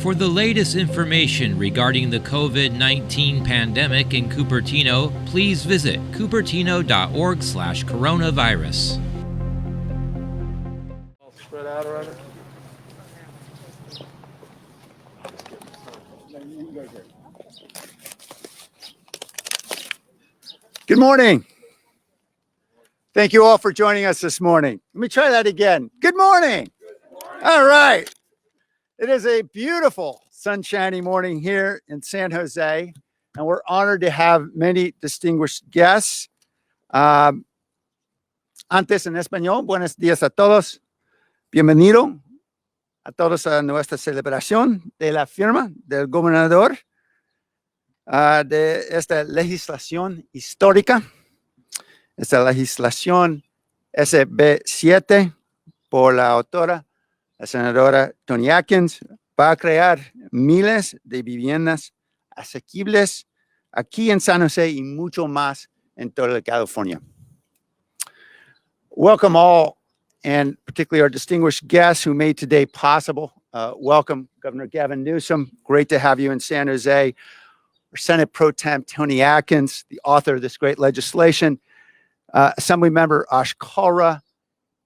For the latest information regarding the COVID-19 pandemic in Cupertino, please visit cupertino.org/coronavirus. Spread out already. Good morning. Thank you all for joining us this morning. Let me try that again. Good morning. All right. It is a beautiful, sunshiny morning here in San Jose, and we're honored to have many distinguished guests. Antes en español, buenos días a todos. Bienvenido a todos a nuestra celebración de la firma del gobernador de esta legislación histórica, esta legislación SB7 por la autora, la senadora Toni Atkins, va a crear miles de viviendas asequibles aquí en San Jose y mucho más en toda California. Welcome all, and particularly our distinguished guests who made today possible. Welcome, Governor Gavin Newsom. Great to have you in San Jose. Our Senate Pro Temp Toni Atkins, the author of this great legislation. Assemblymember Ash Kalra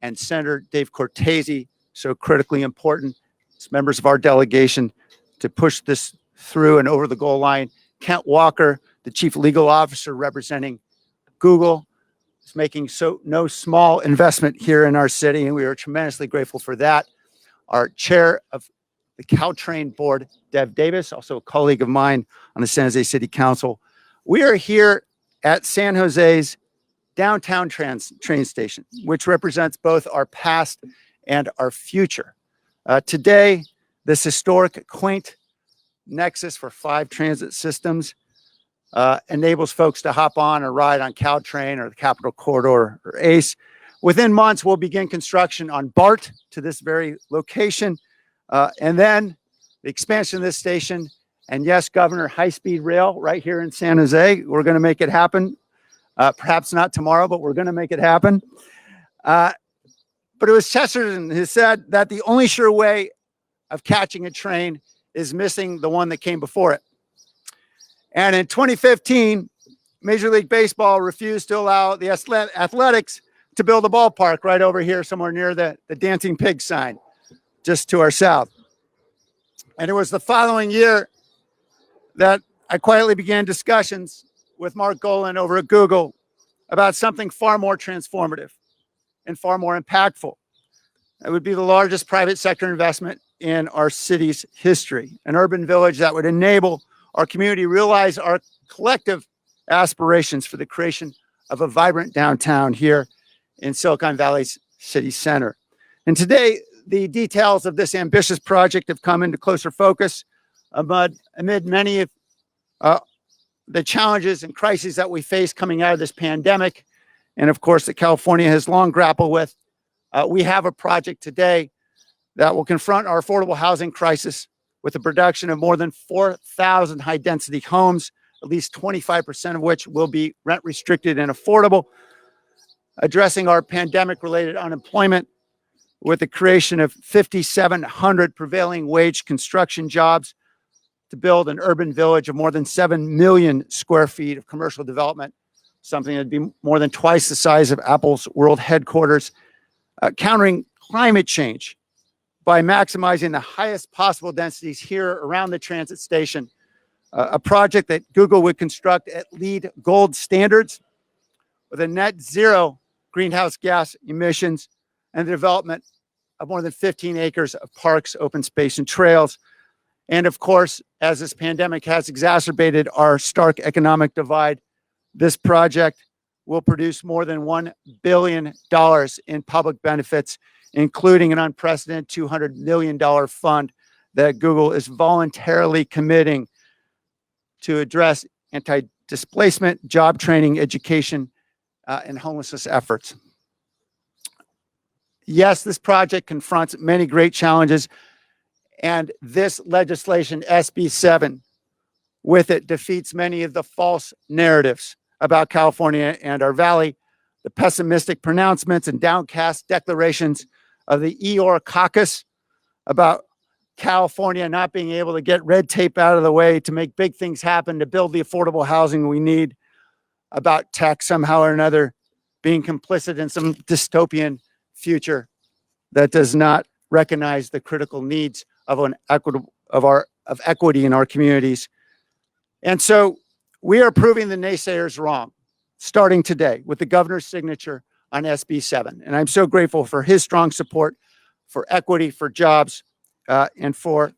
and Senator Dave Cortese, so critically important as members of our delegation to push this through and over the goal line. Kent Walker, the Chief Legal Officer representing Google, is making no small investment here in our city, and we are tremendously grateful for that. Our Chair of the Caltrain Board, Dev Davis, also a colleague of mine on the San Jose City Council. We are here at San Jose's downtown train station, which represents both our past and our future. Today, this historic, quaint nexus for 5 transit systems enables folks to hop on or ride on Caltrain or the Capitol Corridor or ACE. Within months, we'll begin construction on BART to this very location, and then the expansion of this station. And yes, Governor, high-speed rail right here in San Jose. We're going to make it happen. Perhaps not tomorrow, but we're going to make it happen. But it was Chesterton who said that the only sure way of catching a train is missing the one that came before it. And in 2015, Major League Baseball refused to allow the Athletics to build a ballpark right over here, somewhere near the Dancing Pig sign, just to our south. And it was the following year that I quietly began discussions with Mark Golan over at Google about something far more transformative and far more impactful. It would be the largest private sector investment in our city's history, an urban village that would enable our community realize our collective aspirations for the creation of a vibrant downtown here in Silicon Valley's city center. And today, the details of this ambitious project have come into closer focus amid many of the challenges and crises that we face coming out of this pandemic, and of course that California has long grappled with. We have a project today that will confront our affordable housing crisis with the production of more than 4,000 high-density homes, at least 25% of which will be rent-restricted and affordable, addressing our pandemic-related unemployment with the creation of 5,700 prevailing wage construction jobs to build an urban village of more than 7 million square feet of commercial development, something that'd be more than twice the size of Apple's world headquarters, countering climate change by maximizing the highest possible densities here around the transit station, a project that Google would construct at LEED Gold standards with a net zero greenhouse gas emissions and the development of more than 15 acres of parks, open space, and trails. And of course, as this pandemic has exacerbated our stark economic divide, this project will produce more than $1 billion in public benefits, including an unprecedented $200 million fund that Google is voluntarily committing to address anti-displacement, job training, education, and homelessness efforts. Yes, this project confronts many great challenges, and this legislation, SB7, with it defeats many of the false narratives about California and our valley, the pessimistic pronouncements and downcast declarations of the Eeyore caucus about California not being able to get red tape out of the way to make big things happen, to build the affordable housing we need, about tech somehow or another being complicit in some dystopian future that does not recognize the critical needs of equity in our communities. And so we are proving the naysayers wrong, starting today with the governor's signature on SB 7. And I'm so grateful for his strong support for equity, for jobs, and for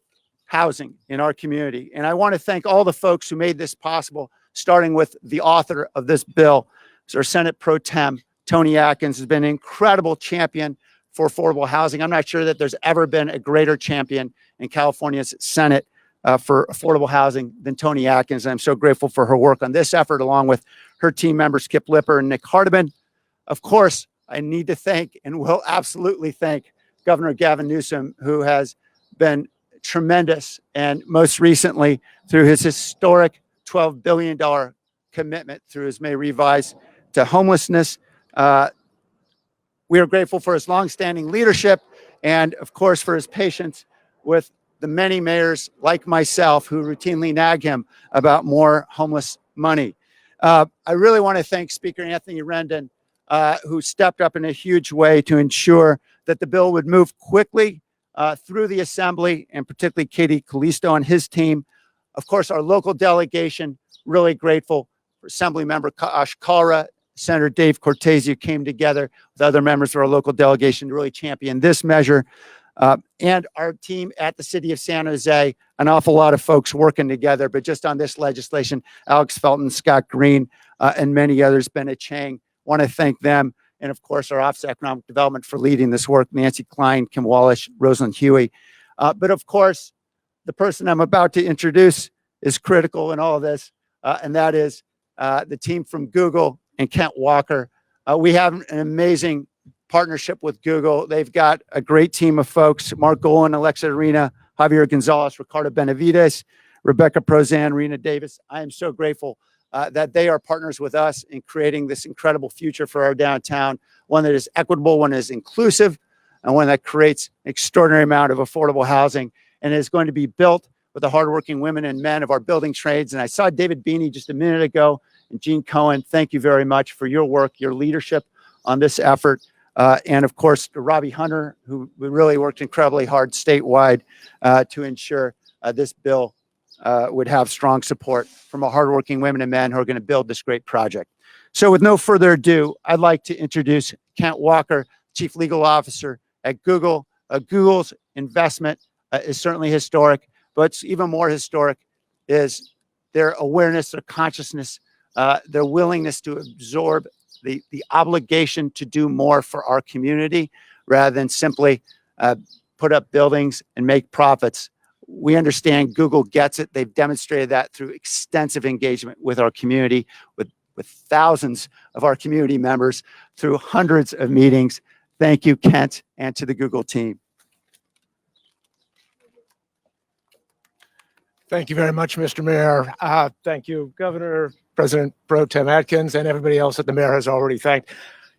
housing in our community. And I want to thank all the folks who made this possible, starting with the author of this bill, our Senate Pro Tem, Toni Atkins, has been an incredible champion for affordable housing. I'm not sure that there's ever been a greater champion in California's Senate for affordable housing than Toni Atkins. And I'm so grateful for her work on this effort, along with her team members, Kip Lipper and Nick Hardiman. Of course, I need to thank and will absolutely thank Governor Gavin Newsom, who has been tremendous, and most recently through his historic $12 billion commitment through his May Revise to homelessness. We are grateful for his longstanding leadership and, of course, for his patience with the many mayors like myself who routinely nag him about more homeless money. I really want to thank Speaker Anthony Rendon, who stepped up in a huge way to ensure that the bill would move quickly through the Assembly, and particularly Katie Callisto and his team. Of course, our local delegation, really grateful for Assemblymember Ash Kalra, Senator Dave Cortese, who came together with other members of our local delegation to really champion this measure. And our team at the City of San Jose, an awful lot of folks working together, but just on this legislation, Alex Felton, Scott Green, and many others, Bennett Chang, want to thank them. And of course, our Office of Economic Development for leading this work, Nancy Klein, Kim Wallish, Rosalind Huey. But of course, the person I'm about to introduce is critical in all of this, and that is the team from Google and Kent Walker. We have an amazing partnership with Google. They've got a great team of folks: Mark Golan, Alexa Arena, Javier Gonzalez, Ricardo Benavides, Rebecca Prozan, Rena Davis. I am so grateful that they are partners with us in creating this incredible future for our downtown, one that is equitable, one that is inclusive, and one that creates an extraordinary amount of affordable housing, and is going to be built with the hardworking women and men of our building trades. And I saw David Beeney just a minute ago, and Gene Cohen. Thank you very much for your work, your leadership on this effort. And of course, to Robbie Hunter, who really worked incredibly hard statewide to ensure this bill would have strong support from our hardworking women and men who are going to build this great project. So with no further ado, I'd like to introduce Kent Walker, Chief Legal Officer at Google. Google's investment is certainly historic, but what's even more historic is their awareness, their consciousness, their willingness to absorb the obligation to do more for our community rather than simply put up buildings and make profits. We understand Google gets it. They've demonstrated that through extensive engagement with our community, with thousands of our community members through hundreds of meetings. Thank you, Kent, and to the Google team. Thank you very much, Mr. Mayor. Thank you, Governor, President Pro Tem Atkins, and everybody else that the mayor has already thanked.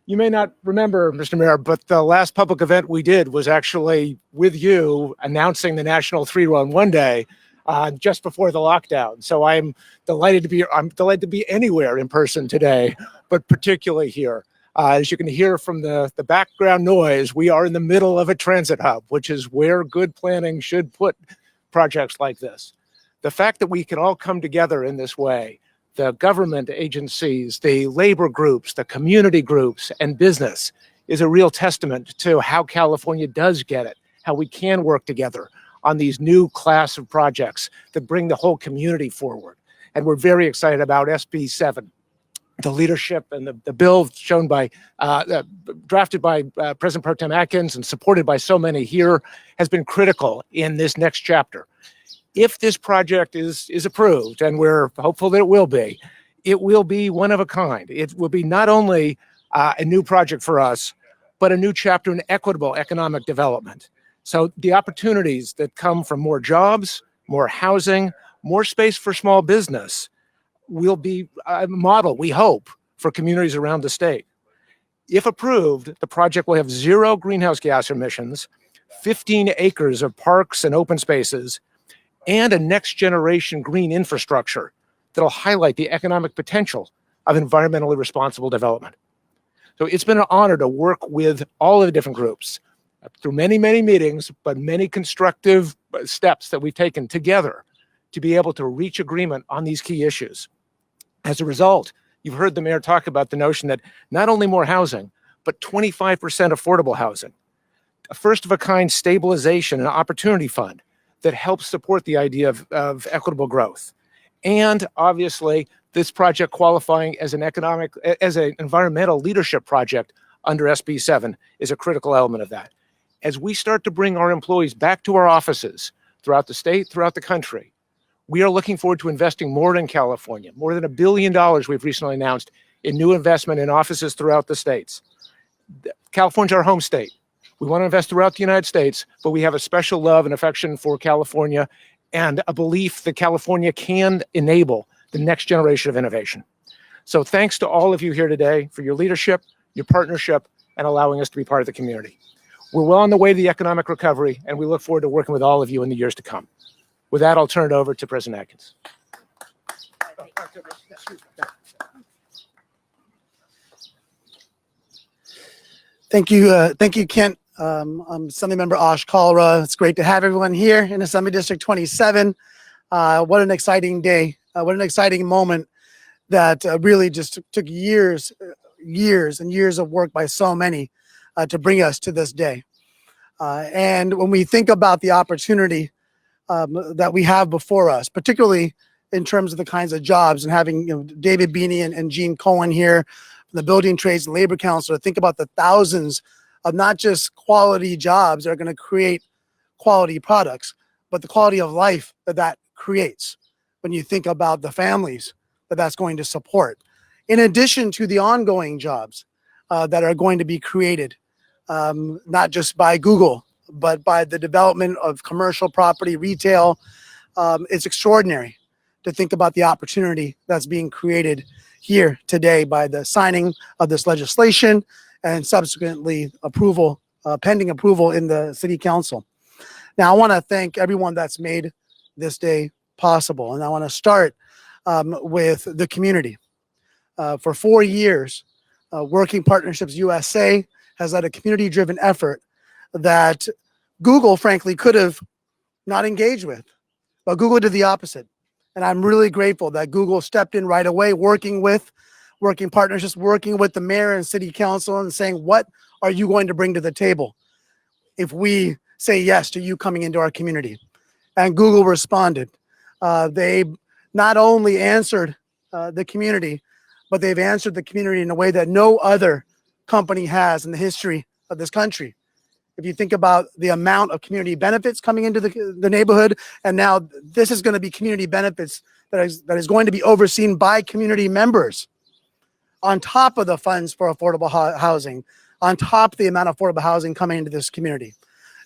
You may not remember, Mr. Mayor, but the last public event we did was actually with you announcing the National 3-Run-1 Day just before the lockdown. So I'm delighted to be anywhere in person today, but particularly here. As you can hear from the background noise, we are in the middle of a transit hub, which is where good planning should put projects like this. The fact that we can all come together in this way, the government agencies, the labor groups, the community groups, and business, is a real testament to how California does get it, how we can work together on these new class of projects that bring the whole community forward. And we're very excited about SB 7. The leadership and the bill shown by, drafted by President Pro Tem Atkins and supported by so many here has been critical in this next chapter. If this project is approved, and we're hopeful that it will be one of a kind. It will be not only a new project for us, but a new chapter in equitable economic development. So the opportunities that come from more jobs, more housing, more space for small business will be a model, we hope, for communities around the state. If approved, the project will have 0 greenhouse gas emissions, 15 acres of parks and open spaces, and a next generation green infrastructure that'll highlight the economic potential of environmentally responsible development. So it's been an honor to work with all of the different groups through many, many meetings, but many constructive steps that we've taken together to be able to reach agreement on these key issues. As a result, you've heard the mayor talk about the notion that not only more housing, but 25% affordable housing, a first-of-a-kind stabilization and opportunity fund that helps support the idea of equitable growth. And obviously, this project qualifying as an environmental leadership project under SB 7 is a critical element of that. As we start to bring our employees back to our offices throughout the state, throughout the country, we are looking forward to investing more in California. More than $1 billion we've recently announced in new investment in offices throughout the states. California's our home state. We want to invest throughout the United States, but we have a special love and affection for California and a belief that California can enable the next generation of innovation. So thanks to all of you here today for your leadership, your partnership, and allowing us to be part of the community. We're well on the way to the economic recovery, and we look forward to working with all of you in the years to come. With that, I'll turn it over to President Atkins. Thank you, Kent. I'm Assembly Member Ash Kalra. It's great to have everyone here in Assembly District 27. What an exciting day. What an exciting moment that really just took years and years of work by so many to bring us to this day. And when we think about the opportunity that we have before us, particularly in terms of the kinds of jobs and having David Beeney and Gene Cohen here, the Building Trades and Labor Council, to think about the thousands of not just quality jobs that are going to create quality products, but the quality of life that creates when you think about the families that's going to support. In addition to the ongoing jobs that are going to be created, not just by Google, but by the development of commercial property, retail. It's extraordinary to think about the opportunity that's being created here today by the signing of this legislation and subsequently approval, pending approval in the City Council. Now, I want to thank everyone that's made this day possible, and I want to start with the community. For 4 years, Working Partnerships USA has led a community-driven effort that Google, frankly, could have not engaged with, but Google did the opposite. And I'm really grateful that Google stepped in right away, working with Working Partnerships, working with the mayor and city council and saying, what are you going to bring to the table if we say yes to you coming into our community? And Google responded. They not only answered the community, but they've answered the community in a way that no other company has in the history of this country. If you think about the amount of community benefits coming into the neighborhood, and now this is going to be community benefits that is going to be overseen by community members on top of the funds for affordable housing, on top of the amount of affordable housing coming into this community.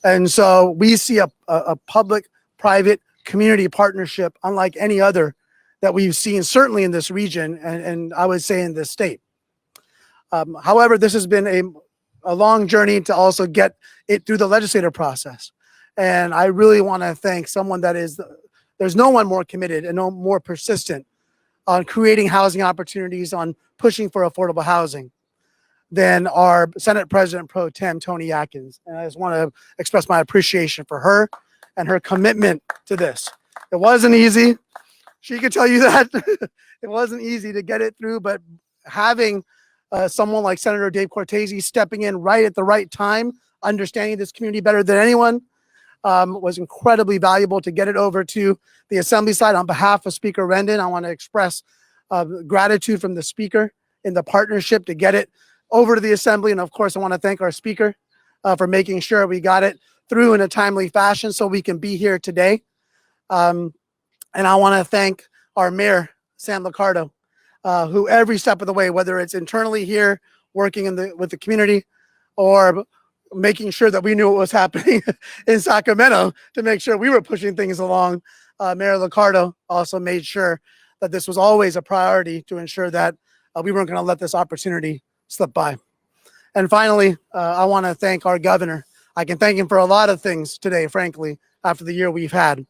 And so we see a public-private community partnership unlike any other that we've seen, certainly in this region, and I would say in this state. However, this has been a long journey to also get it through the legislative process. And I really want to thank someone there's no one more committed and no more persistent on creating housing opportunities, on pushing for affordable housing than our Senate President Pro Tem Toni Atkins. And I just want to express my appreciation for her and her commitment to this. It wasn't easy. She could tell you that. It wasn't easy to get it through, but having someone like Senator Dave Cortese stepping in right at the right time, understanding this community better than anyone, was incredibly valuable to get it over to the Assembly side. On behalf of Speaker Rendon, I want to express gratitude from the Speaker in the partnership to get it over to the Assembly. And of course, I want to thank our Speaker for making sure we got it through in a timely fashion so we can be here today. And I want to thank our Mayor, Sam Liccardo, who every step of the way, whether it's internally here, working with the community, or making sure that we knew what was happening in Sacramento to make sure we were pushing things along. Mayor Liccardo also made sure that this was always a priority to ensure that we weren't going to let this opportunity slip by. And finally, I want to thank our governor. I can thank him for a lot of things today, frankly, after the year we've had.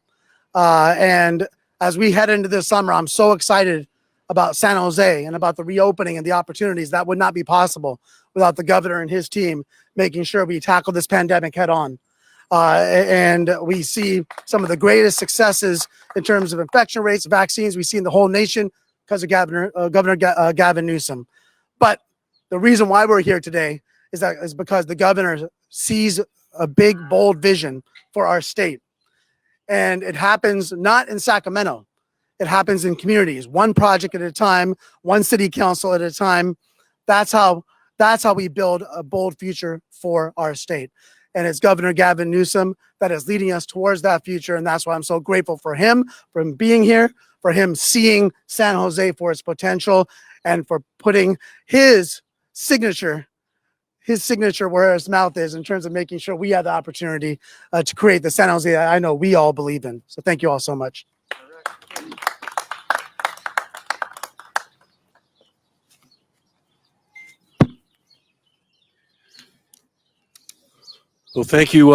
And as we head into this summer, I'm so excited about San Jose and about the reopening and the opportunities that would not be possible without the governor and his team making sure we tackle this pandemic head on. And we see some of the greatest successes in terms of infection rates, vaccines we see in the whole nation because of Governor Gavin Newsom. But the reason why we're here today is because the governor sees a big, bold vision for our state. And it happens not in Sacramento. It happens in communities, one project at a time, one city council at a time. That's how we build a bold future for our state. And it's Governor Gavin Newsom that is leading us towards that future. And that's why I'm so grateful for him being here, for him seeing San Jose for its potential, and for putting his signature where his mouth is in terms of making sure we have the opportunity to create the San Jose I know we all believe in. So thank you all so much. Well, thank you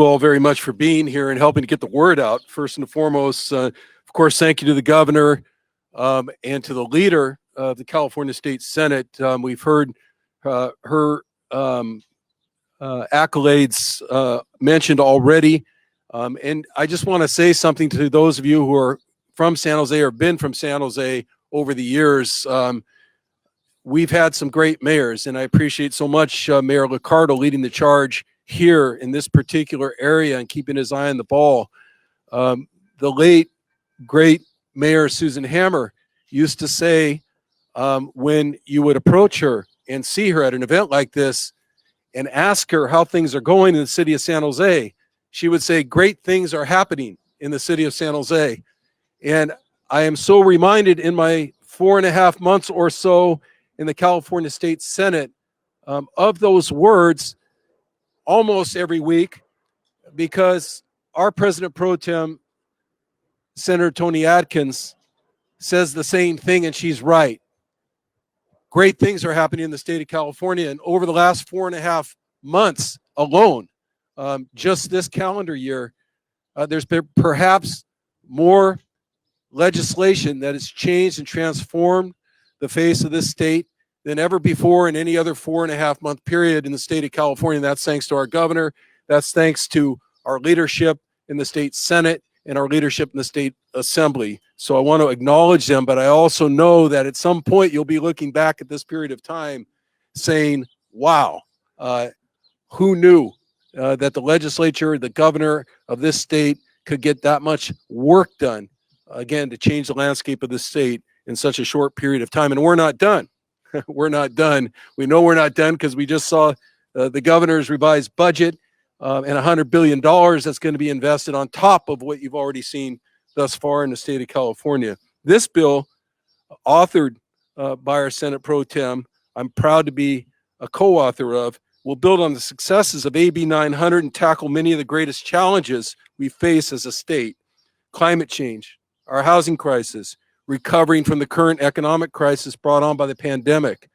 all very much for being here and helping to get the word out. First and foremost, of course, thank you to the governor and to the leader of the California State Senate. We've heard her accolades mentioned already, and I just want to say something to those of you who are from San Jose or been from San Jose over the years. We've had some great mayors, and I appreciate so much Mayor Liccardo leading the charge here in this particular area and keeping his eye on the ball. The late, great Mayor Susan Hammer used to say when you would approach her and see her at an event like this and ask her how things are going in the city of San Jose, she would say, great things are happening in the city of San Jose. And I am so reminded in my 4.5 months or so in the California State Senate of those words almost every week, because our President Pro Tem, Senator Toni Atkins, says the same thing, and she's right. Great things are happening in the state of California, and over the last 4.5 months alone, just this calendar year, there's been perhaps more legislation that has changed and transformed the face of this state than ever before in any other 4.5 month period in the state of California. And that's thanks to our governor. That's thanks to our leadership in the state Senate and our leadership in the state assembly. So I want to acknowledge them, but I also know that at some point you'll be looking back at this period of time saying, wow, who knew that the legislature, the governor of this state could get that much work done, again, to change the landscape of the state in such a short period of time. And we're not done. We're not done. We know we're not done because we just saw the governor's revised budget and $100 billion that's going to be invested on top of what you've already seen thus far in the state of California. This bill, authored by our Senate Pro Tem, I'm proud to be a co-author of, will build on the successes of AB 900 and tackle many of the greatest challenges we face as a state. Climate change, our housing crisis, recovering from the current economic crisis brought on by the pandemic.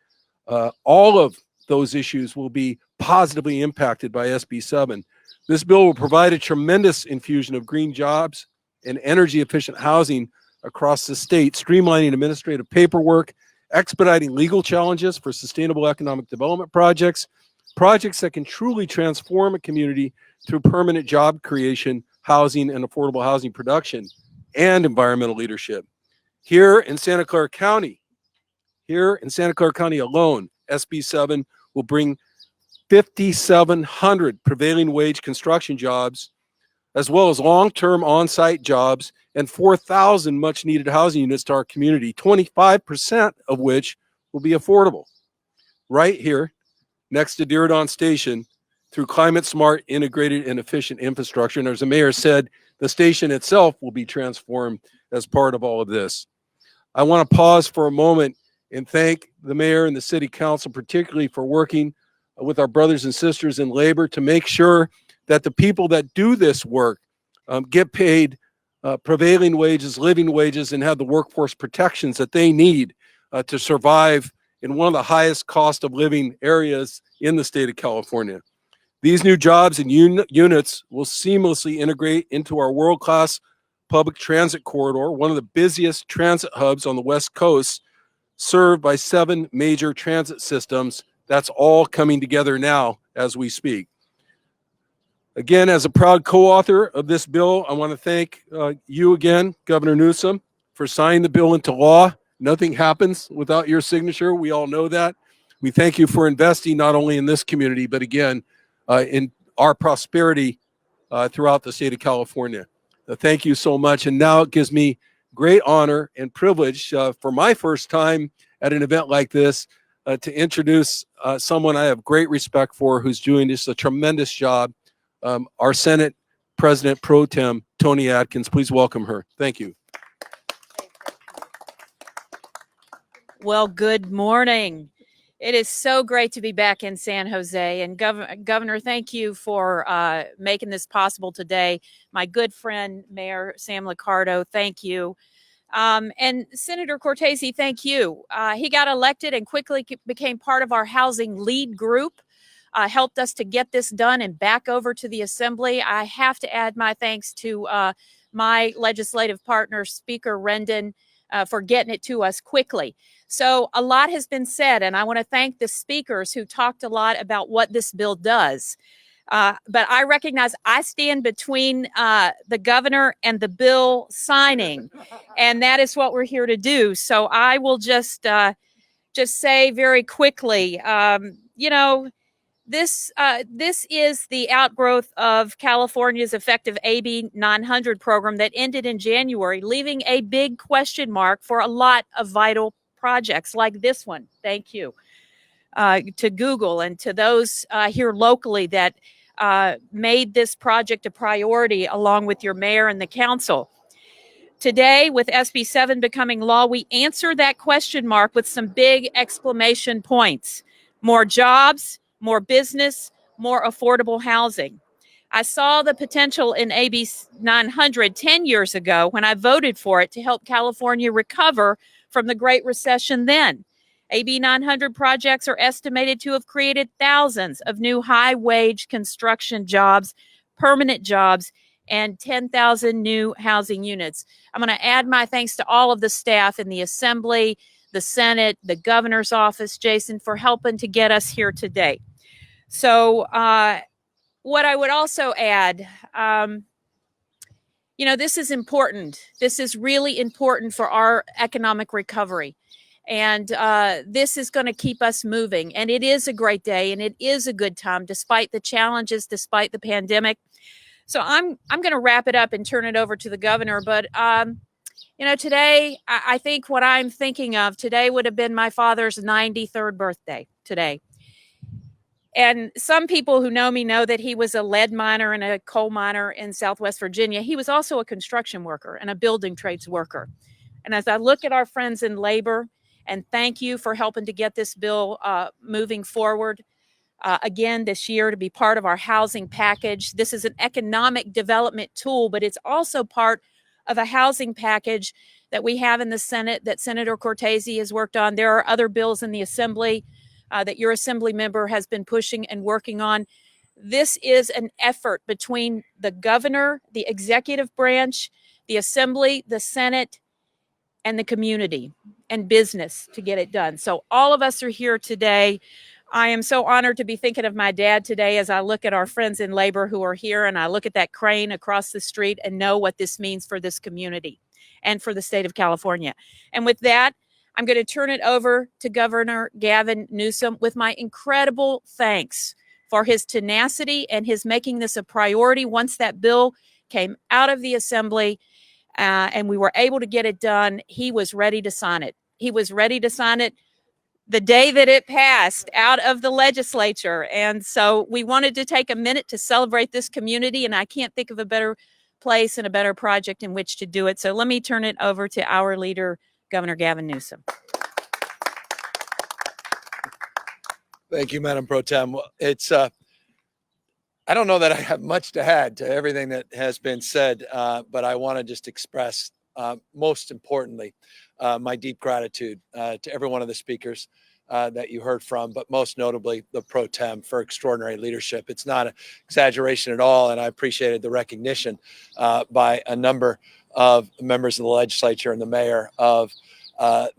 All of those issues will be positively impacted by SB 7. This bill will provide a tremendous infusion of green jobs and energy efficient housing across the state, streamlining administrative paperwork, expediting legal challenges for sustainable economic development projects that can truly transform a community through permanent job creation, housing, and affordable housing production, and environmental leadership. Here in Santa Clara County alone, SB 7 will bring 5,700 prevailing wage construction jobs, as well as long-term on-site jobs, and 4,000 much-needed housing units to our community, 25% of which will be affordable. Right here, next to Diridon Station, through climate-smart, integrated, and efficient infrastructure. And as the mayor said, the station itself will be transformed as part of all of this. I want to pause for a moment and thank the mayor and the city council, particularly for working with our brothers and sisters in labor to make sure that the people that do this work get paid prevailing wages, living wages, and have the workforce protections that they need to survive in one of the highest cost of living areas in the state of California. These new jobs and units will seamlessly integrate into our world-class public transit corridor, one of the busiest transit hubs on the West Coast, served by 7 major transit systems. That's all coming together now as we speak. Again, as a proud co-author of this bill, I want to thank you again, Governor Newsom, for signing the bill into law. Nothing happens without your signature. We all know that. We thank you for investing not only in this community, but again, in our prosperity throughout the state of California. Thank you so much. And now it gives me great honor and privilege for my first time at an event like this to introduce someone I have great respect for, who's doing just a tremendous job, our Senate President Pro Tem, Toni Atkins. Please welcome her. Thank you. Well, good morning. It is so great to be back in San Jose. And Governor, thank you for making this possible today. My good friend, Mayor Sam Liccardo, thank you. And Senator Cortese, thank you. He got elected and quickly became part of our housing lead group, helped us to get this done and back over to the Assembly. I have to add my thanks to my legislative partner, Speaker Rendon, for getting it to us quickly. So a lot has been said, and I want to thank the speakers who talked a lot about what this bill does. But I recognize I stand between the governor and the bill signing, and that is what we're here to do. So I will just say very quickly, this is the outgrowth of California's effective AB 900 program that ended in January, leaving a big question mark for a lot of vital projects like this one. Thank you to Google and to those here locally that made this project a priority along with your mayor and the council. Today, with SB 7 becoming law, we answer that question mark with some big exclamation points. More jobs, more business, more affordable housing. I saw the potential in AB 900 10 years ago when I voted for it to help California recover from the Great Recession then. AB 900 projects are estimated to have created thousands of new high-wage construction jobs, permanent jobs, and 10,000 new housing units. I'm going to add my thanks to all of the staff in the Assembly, the Senate, the governor's office, Jason, for helping to get us here today. So what I would also add, this is important. This is really important for our economic recovery. And this is going to keep us moving. And it is a great day, and it is a good time, despite the challenges, despite the pandemic. So I'm going to wrap it up and turn it over to the governor. But, today, I think what I'm thinking of today would have been my father's 93rd birthday today. And some people who know me know that he was a lead miner and a coal miner in Southwest Virginia. He was also a construction worker and a building trades worker. And as I look at our friends in labor, and thank you for helping to get this bill moving forward again this year to be part of our housing package. This is an economic development tool, but it's also part of a housing package that we have in the Senate that Senator Cortese has worked on. There are other bills in the Assembly that your Assembly member has been pushing and working on. This is an effort between the governor, the executive branch, the Assembly, the Senate, and the community and business to get it done. So all of us are here today. I am so honored to be thinking of my dad today as I look at our friends in labor who are here, and I look at that crane across the street and know what this means for this community and for the state of California. And with that, I'm going to turn it over to Governor Gavin Newsom with my incredible thanks for his tenacity and his making this a priority once that bill came out of the Assembly and we were able to get it done. He was ready to sign it. He was ready to sign it the day that it passed out of the legislature. And so we wanted to take a minute to celebrate this community, and I can't think of a better place and a better project in which to do it. So let me turn it over to our leader, Governor Gavin Newsom. Thank you, Madam Pro Tem. It's I don't know that I have much to add to everything that has been said, but I want to just express, most importantly, my deep gratitude to every one of the speakers, that you heard from, but most notably the pro tem for extraordinary leadership. It's not an exaggeration at all, and I appreciated the recognition by a number of members of the legislature and the mayor of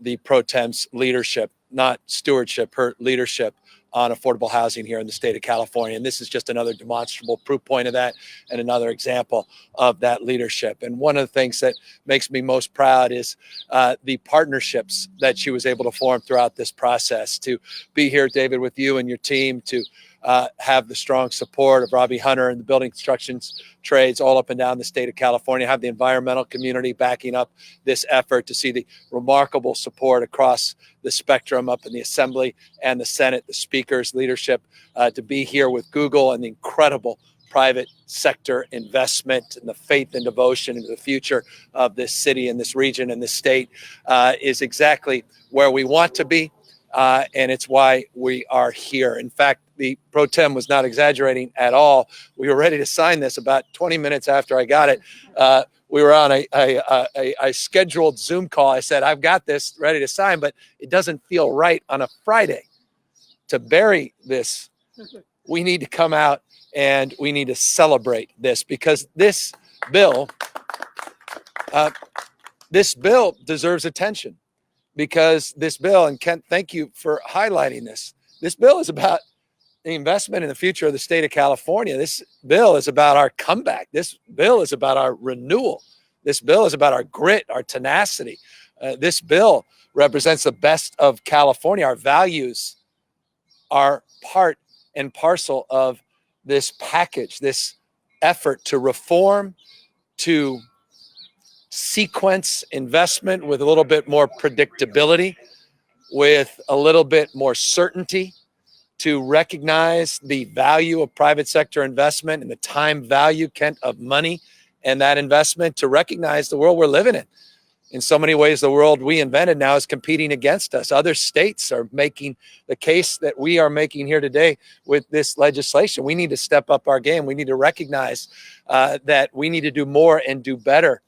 the pro tem's leadership, not stewardship, her leadership on affordable housing here in the state of California. And this is just another demonstrable proof point of that and another example of that leadership. And one of the things that makes me most proud is the partnerships that she was able to form throughout this process. To be here, David, with you and your team, to have the strong support of Robbie Hunter and the building construction trades all up and down the state of California, have the environmental community backing up this effort, to see the remarkable support across the spectrum up in the Assembly and the Senate, the Speaker's leadership, to be here with Google and the incredible private sector investment and the faith and devotion into the future of this city and this region and this state is exactly where we want to be. And it's why we are here. In fact, the pro tem was not exaggerating at all. We were ready to sign this about 20 minutes after I got it. We were on a scheduled Zoom call. I said, I've got this ready to sign, but it doesn't feel right on a Friday to bury this. We need to come out and we need to celebrate this, because this bill deserves attention. Because this bill, and Kent, thank you for highlighting this. This bill is about the investment in the future of the state of California. This bill is about our comeback. This bill is about our renewal. This bill is about our grit, our tenacity. This bill represents the best of California. Our values are part and parcel of this package, this effort to reform, to sequence investment with a little bit more predictability, with a little bit more certainty, to recognize the value of private sector investment and the time value, Kent, of money and that investment, to recognize the world we're living in. In so many ways, the world we invented now is competing against us. Other states are making the case that we are making here today with this legislation. We need to step up our game. We need to recognize that we need to do more and do better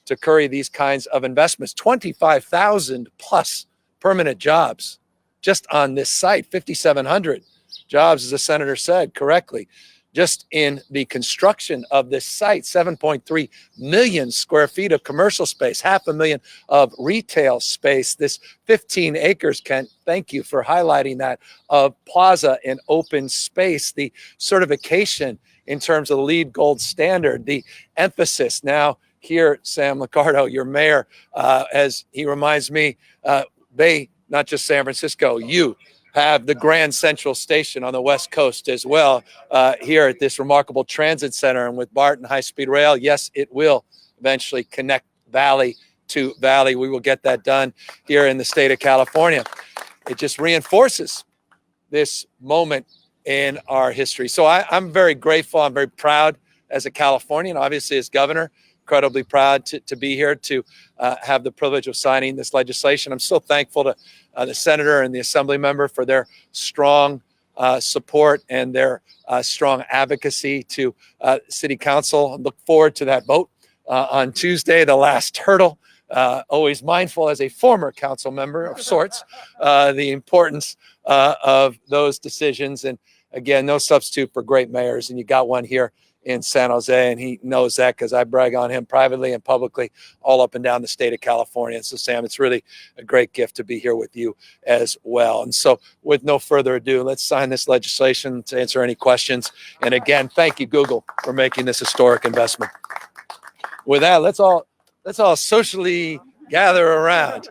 to curry these kinds of investments. 25,000 plus permanent jobs just on this site, 5,700 jobs, as the senator said correctly, just in the construction of this site. 7.3 million square feet of commercial space, 500,000 of retail space, this 15 acres, Kent, thank you for highlighting that, of plaza and open space, the certification in terms of the LEED Gold standard, the emphasis now here, Sam Liccardo, your mayor, as he reminds me, they, not just San Francisco, you have the Grand Central Station on the West Coast as well, here at this remarkable transit center. And with BART and high-speed rail, yes, it will eventually connect valley to valley. We will get that done here in the state of California. It just reinforces this moment in our history. So I'm very grateful. I'm very proud as a Californian, obviously as governor, incredibly proud to be here to have the privilege of signing this legislation. I'm so thankful to the senator and the assembly member for their strong support and their strong advocacy, to city council. I look forward to that vote on Tuesday, the last hurdle. Always mindful as a former council member of sorts, the importance of those decisions. And again, no substitute for great mayors. And you got one here in San Jose, and he knows that because I brag on him privately and publicly all up and down the state of California. And so, Sam, it's really a great gift to be here with you as well. And so, with no further ado, let's sign this legislation to answer any questions. And again, thank you, Google, for making this historic investment. With that, let's all socially gather around,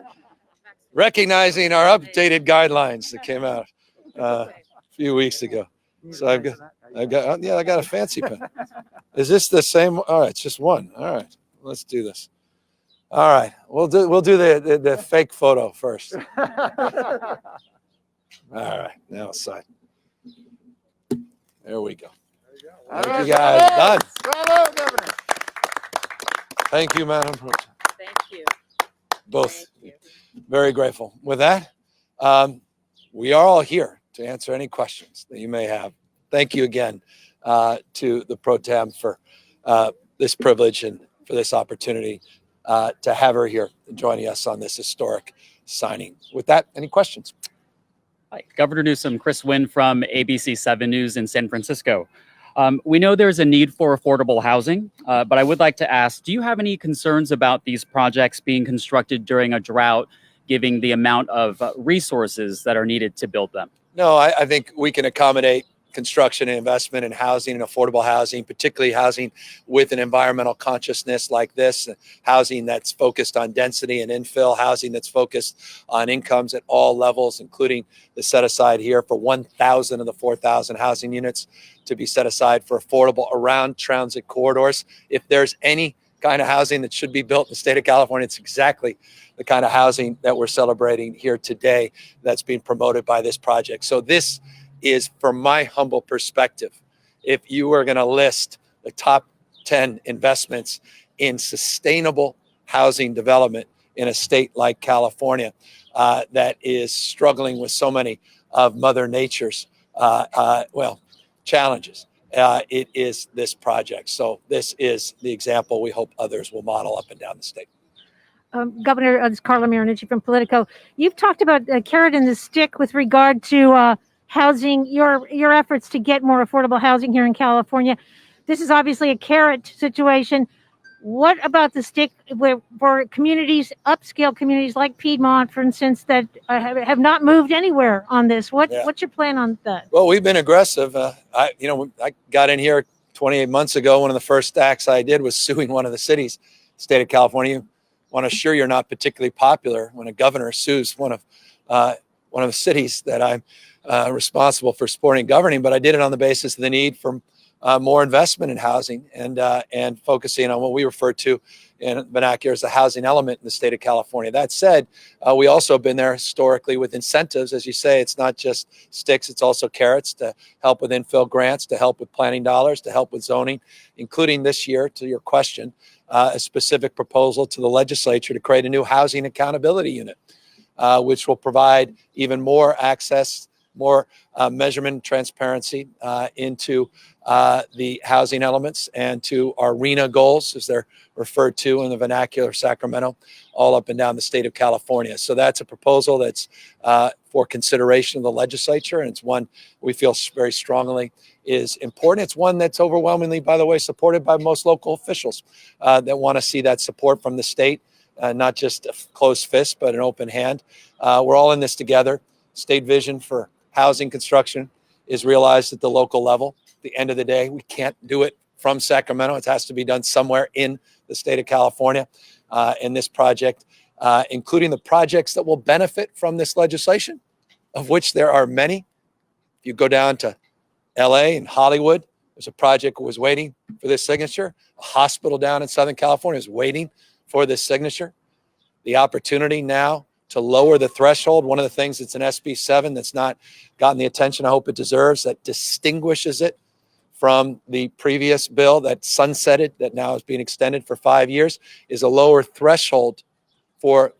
recognizing our updated guidelines that came out a few weeks ago. So I got a fancy pen. Is this the same? All right, it's just one. All right, let's do this. All right, we'll do the fake photo first. All right, now sign. There we go. Thank you guys. Done. Bravo, Governor. Thank you, Madam Pro Tem. Thank you. Both. Thank you. Very grateful. With that, we are all here to answer any questions that you may have. Thank you again to the Pro Tem for this privilege and for this opportunity to have her here joining us on this historic signing. With that, any questions? Hi, Governor Newsom, Chris Wynn from ABC 7 News in San Francisco. We know there's a need for affordable housing, but I would like to ask, do you have any concerns about these projects being constructed during a drought, given the amount of resources that are needed to build them? No, I think we can accommodate construction and investment in housing and affordable housing, particularly housing with an environmental consciousness like this, housing that's focused on density and infill, housing that's focused on incomes at all levels, including the set aside here for 1,000 of the 4,000 housing units to be set aside for affordable around transit corridors. If there's any kind of housing that should be built in the state of California, it's exactly the kind of housing that we're celebrating here today that's being promoted by this project. So this is, from my humble perspective, if you were going to list the top 10 investments in sustainable housing development in a state like California that is struggling with so many of Mother Nature's challenges, it is this project. So this is the example we hope others will model up and down the state. Governor, this is Carla Marinucci from Politico. You've talked about a carrot and the stick with regard to housing, your efforts to get more affordable housing here in California. This is obviously a carrot situation. What about the stick for communities, upscale communities like Piedmont, for instance, that have not moved anywhere on this? What's your plan on that? Well, we've been aggressive. I got in here 28 months ago. One of the first acts I did was suing one of the cities, state of California. Want to assure you're not particularly popular when a governor sues one of the cities that I'm responsible for supporting and governing, but I did it on the basis of the need for more investment in housing and focusing on what we refer to in vernacular as the housing element in the state of California. That said, we also have been there historically with incentives. As you say, it's not just sticks, it's also carrots to help with infill grants, to help with planning dollars, to help with zoning, including this year, to your question, a specific proposal to the legislature to create a new housing accountability unit, which will provide even more access, more measurement transparency into the housing elements and to our RENA goals, as they're referred to in the vernacular of Sacramento, all up and down the state of California. So that's a proposal that's for consideration of the legislature, and it's one we feel very strongly is important. It's one that's overwhelmingly, by the way, supported by most local officials that want to see that support from the state, not just a closed fist, but an open hand. We're all in this together. State vision for housing construction is realized at the local level. At the end of the day, we can't do it from Sacramento. It has to be done somewhere in the state of California. In this project, including the projects that will benefit from this legislation, of which there are many. If you go down to LA and Hollywood, there's a project that was waiting for this signature. A hospital down in Southern California is waiting for this signature. The opportunity now to lower the threshold, one of the things that's in SB 7 that's not gotten the attention I hope it deserves, that distinguishes it from the previous bill that sunsetted, that now is being extended for 5 years, is a lower threshold for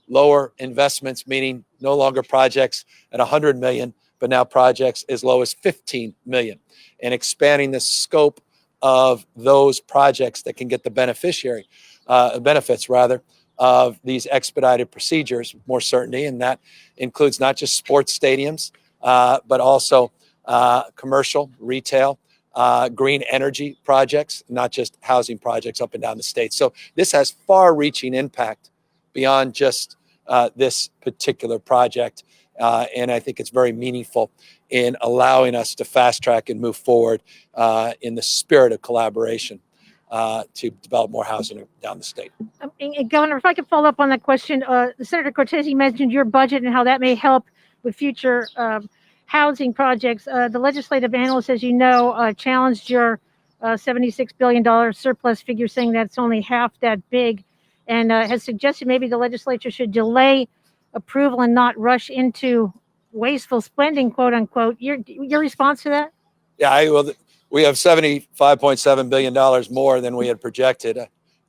lower investments, meaning no longer projects at 100 million, but now projects as low as 15 million, and expanding the scope of those projects that can get the benefits of these expedited procedures, more certainty. And that includes not just sports stadiums, but also commercial, retail, green energy projects, not just housing projects up and down the state. So this has far-reaching impact beyond just this particular project. And I think it's very meaningful in allowing us to fast track and move forward in the spirit of collaboration to develop more housing down the state. And Governor, if I could follow up on that question, Senator Cortez mentioned your budget and how that may help with future housing projects. The legislative analyst, as you know, challenged your $76 billion surplus figure, saying that it's only half that big, and has suggested maybe the legislature should delay approval and not rush into wasteful spending, quote unquote. Your response to that? Yeah, we have $75.7 billion more than we had projected.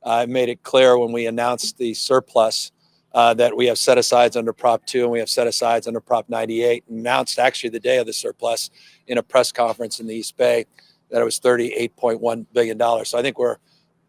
I made it clear when we announced the surplus that we have set asides under Prop 2 and we have set asides under Prop 98, announced actually the day of the surplus in a press conference in the East Bay that it was $38.1 billion. So I think we're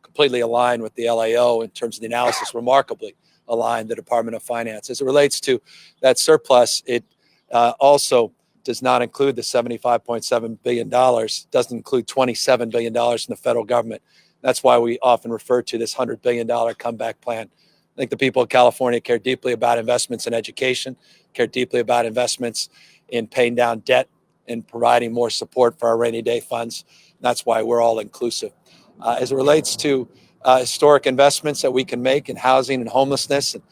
completely aligned with the LAO in terms of the analysis, remarkably aligned the Department of Finance. As it relates to that surplus, it also does not include the $75.7 billion, doesn't include $27 billion from the federal government. That's why we often refer to this $100 billion comeback plan. I think the people of California care deeply about investments in education, care deeply about investments in paying down debt and providing more support for our rainy day funds. That's why we're all inclusive. As it relates to historic investments that we can make in housing and homelessness, and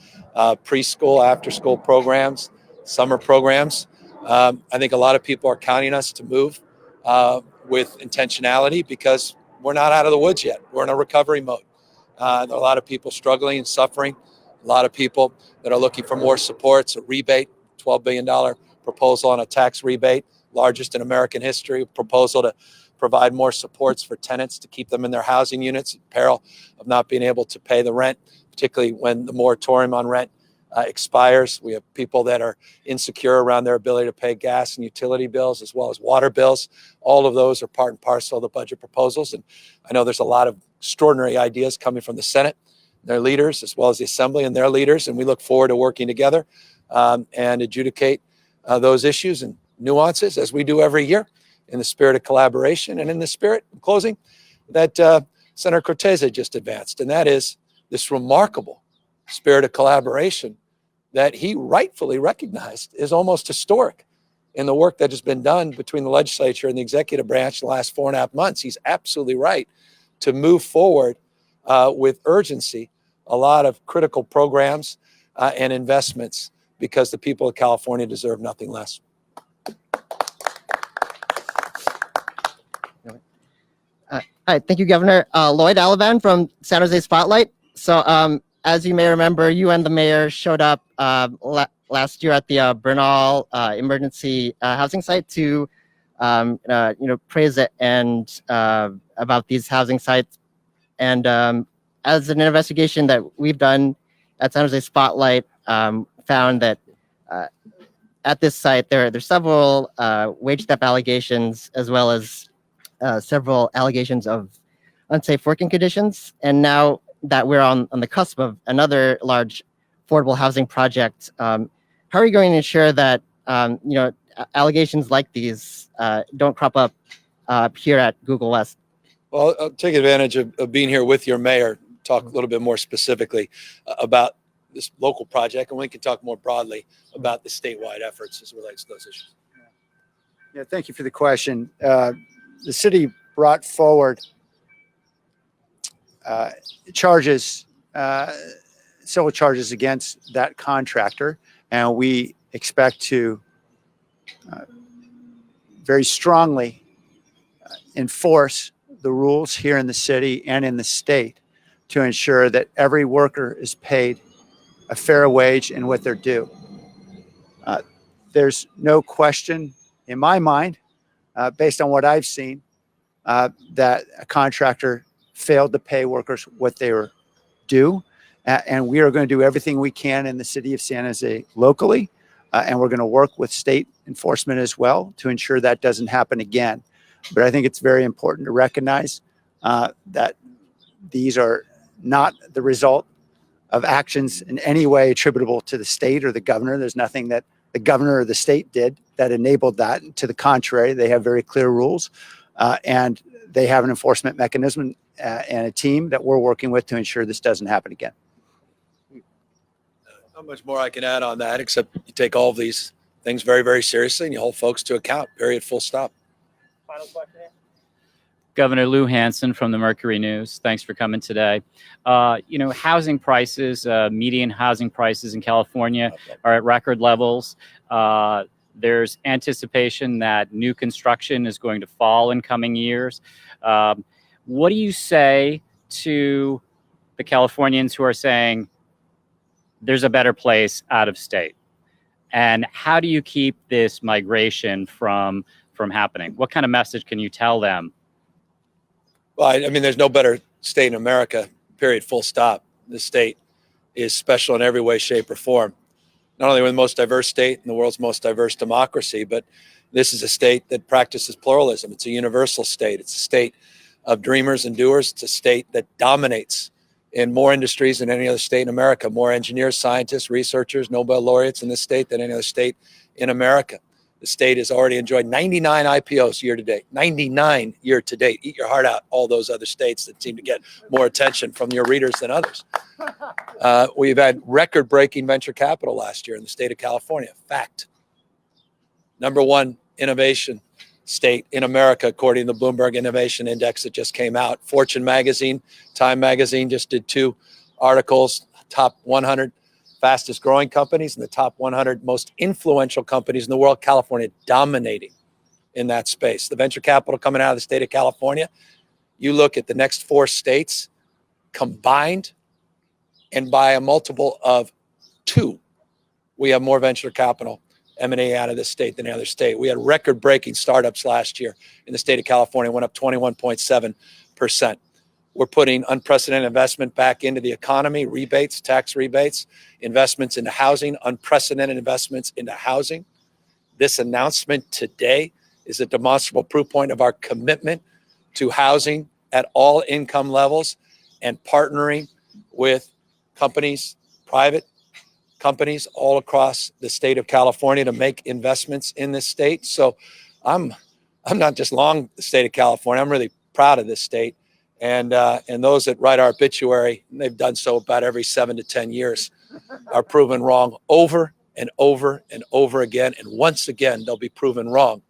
preschool, after school programs, summer programs, I think a lot of people are counting us to move with intentionality because we're not out of the woods yet. We're in a recovery mode. There are a lot of people struggling and suffering, a lot of people that are looking for more supports, a rebate, $12 billion proposal on a tax rebate, largest in American history, proposal to provide more supports for tenants to keep them in their housing units in peril of not being able to pay the rent, particularly when the moratorium on rent expires. We have people that are insecure around their ability to pay gas and utility bills as well as water bills. All of those are part and parcel of the budget proposals. And I know there's a lot of extraordinary ideas coming from the Senate, their leaders, as well as the Assembly and their leaders. And we look forward to working together and adjudicate those issues and nuances as we do every year in the spirit of collaboration and in the spirit, in closing, that Senator Cortez just advanced. And that is this remarkable spirit of collaboration that he rightfully recognized is almost historic in the work that has been done between the legislature and the executive branch in the last 4.5 months. He's absolutely right to move forward with urgency a lot of critical programs and investments because the people of California deserve nothing less. Hi, thank you, Governor. Lloyd Alavan from San Jose Spotlight. So as you may remember, you and the mayor showed up last year at the Bernal emergency housing site to praise it and about these housing sites. And as an investigation that we've done at San Jose Spotlight, found that at this site there's several wage theft allegations as well as several allegations of unsafe working conditions. And now that we're on the cusp of another large affordable housing project, how are you going to ensure that allegations like these don't crop up here at Google West? Well, I'll take advantage of being here with your mayor, talk a little bit more specifically about this local project, and we can talk more broadly about the statewide efforts as it relates to those issues. Yeah, thank you for the question. The city brought forward charges, civil charges against that contractor, and we expect to very strongly enforce the rules here in the city and in the state to ensure that every worker is paid a fair wage and what they're due. There's no question in my mind, based on what I've seen, that a contractor failed to pay workers what they were due. And we are going to do everything we can in the city of San Jose locally. And we're going to work with state enforcement as well to ensure that doesn't happen again. But I think it's very important to recognize that these are not the result of actions in any way attributable to the state or the governor. There's nothing that the governor or the state did that enabled that. To the contrary, they have very clear rules and they have an enforcement mechanism and a team that we're working with to ensure this doesn't happen again. Not much more I can add on that, except you take all of these things very, very seriously and you hold folks to account, period, full stop. Final question. Governor Lou Hanson from the Mercury News. Thanks for coming today. Housing prices, median housing prices in California are at record levels. There's anticipation that new construction is going to fall in coming years. What do you say to the Californians who are saying there's a better place out of state? And how do you keep this migration from happening? What kind of message can you tell them? Well, I mean, there's no better state in America, period, full stop. This state is special in every way, shape, or form. Not only we're the most diverse state in the world's most diverse democracy, but this is a state that practices pluralism. It's a universal state. It's a state of dreamers and doers. It's a state that dominates in more industries than any other state in America, more engineers, scientists, researchers, Nobel laureates in this state than any other state in America. The state has already enjoyed 99 IPOs year to date, 99 year to date. Eat your heart out, all those other states that seem to get more attention from your readers than others. We've had record-breaking venture capital last year in the state of California. Fact. #1 innovation state in America, according to the Bloomberg Innovation Index that just came out. Fortune magazine, Time magazine just did 2 articles, top 100 fastest growing companies and the top 100 most influential companies in the world. California dominating in that space. The venture capital coming out of the state of California, you look at the next 4 states combined, and by a multiple of 2, we have more venture capital emanating out of this state than any other state. We had record-breaking startups last year in the state of California, went up 21.7%. We're putting unprecedented investment back into the economy, rebates, tax rebates, investments into housing, unprecedented investments into housing. This announcement today is a demonstrable proof point of our commitment to housing at all income levels and partnering with companies, private companies all across the state of California to make investments in this state. So I'm not just long the state of California. I'm really proud of this state. And those that write our obituary, and they've done so about every 7 to 10 years, are proven wrong over and over and over again. And once again, they'll be proven wrong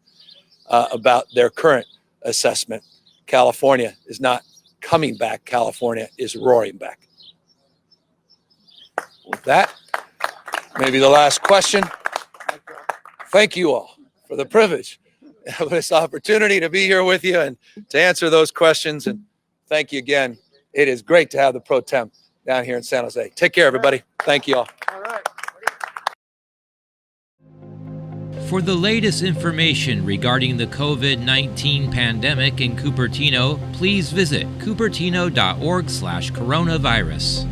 about their current assessment. California is not coming back. California is roaring back. With that, maybe the last question. Thank you all for the privilege of this opportunity to be here with you and to answer those questions. And thank you again. It is great to have the Pro Tem down here in San Jose. Take care, everybody. Thank you all. For the latest information regarding the COVID-19 pandemic in Cupertino, please visit cupertino.org/coronavirus.